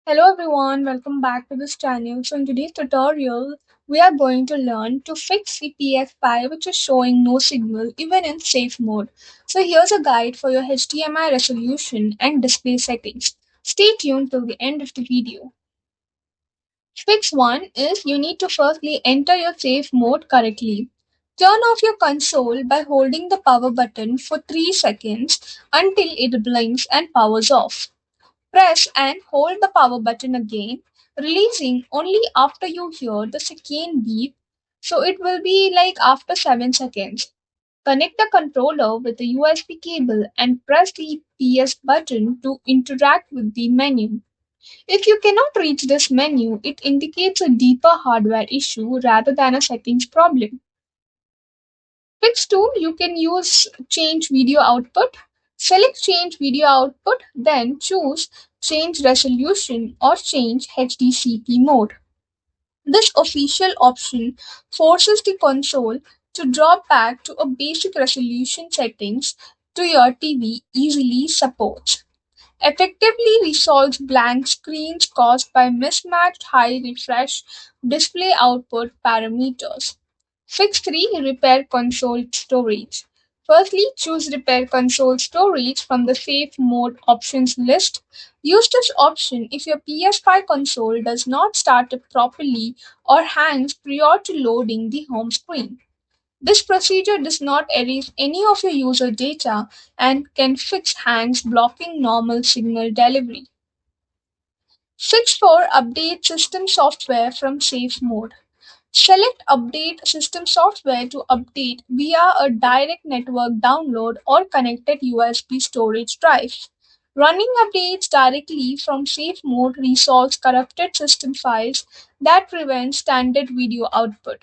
Hello everyone, welcome back to this channel. So in today's tutorial, we are going to learn to fix the PS5 which is showing no signal even in safe mode. So here's a guide for your HDMI resolution and display settings. Stay tuned till the end of the video. Fix 1 is you need to firstly enter your safe mode correctly. Turn off your console by holding the power button for 3 seconds until it blinks and powers off. Press and hold the power button again, releasing only after you hear the second beep. So it will be like after 7 seconds. Connect the controller with a USB cable and press the PS button to interact with the menu. If you cannot reach this menu, it indicates a deeper hardware issue rather than a settings problem. Fix 2, you can use change video output. Select change video output, then choose change resolution or change HDCP mode. This official option forces the console to drop back to a basic resolution settings to your TV easily supports. Effectively resolves blank screens caused by mismatched high refresh display output parameters. Fix 3, repair console storage. Firstly, choose repair console storage from the safe mode options list. Use this option if your PS5 console does not start up properly or hangs prior to loading the home screen. This procedure does not erase any of your user data and can fix hangs blocking normal signal delivery. Fix 4, update system software from safe mode. Select Update System Software to update via a direct network download or connected USB storage drive. Running updates directly from safe mode resolves corrupted system files that prevent standard video output.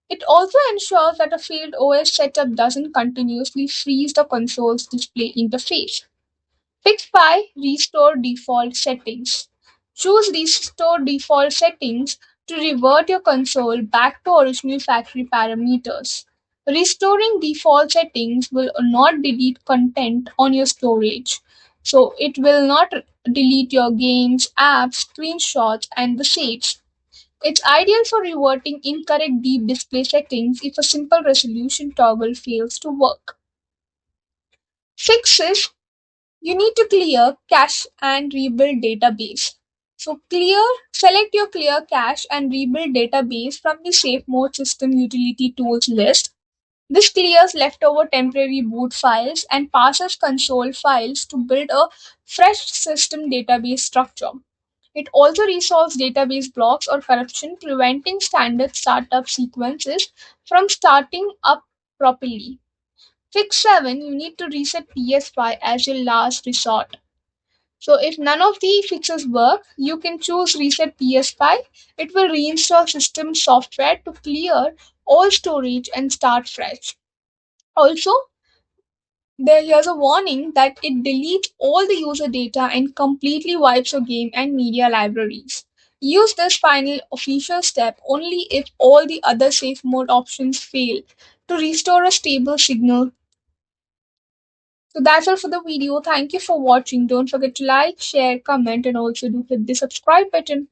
It also ensures that a failed OS setup doesn't continuously freeze the console's display interface. Fix 5, Restore Default Settings. Choose Restore Default Settings to revert your console back to original factory parameters. Restoring default settings will not delete content on your storage. So it will not delete your games, apps, screenshots, and the saves. It's ideal for reverting incorrect deep display settings if a simple resolution toggle fails to work. Fixes, you need to clear cache and rebuild database. So select your clear cache and rebuild database from the safe mode system utility tools list. This clears leftover temporary boot files and passes console files to build a fresh system database structure. It also resolves database blocks or corruption, preventing standard startup sequences from starting up properly. Fix 7, you need to reset PS5 as your last resort. So if none of the fixes work, you can choose reset PS5. It will reinstall system software to clear all storage and start fresh. Also, here's a warning that it deletes all the user data and completely wipes your game and media libraries. Use this final official step only if all the other safe mode options fail to restore a stable signal. So that's all for the video. Thank you for watching. Don't forget to like, share, comment, and also do hit the subscribe button.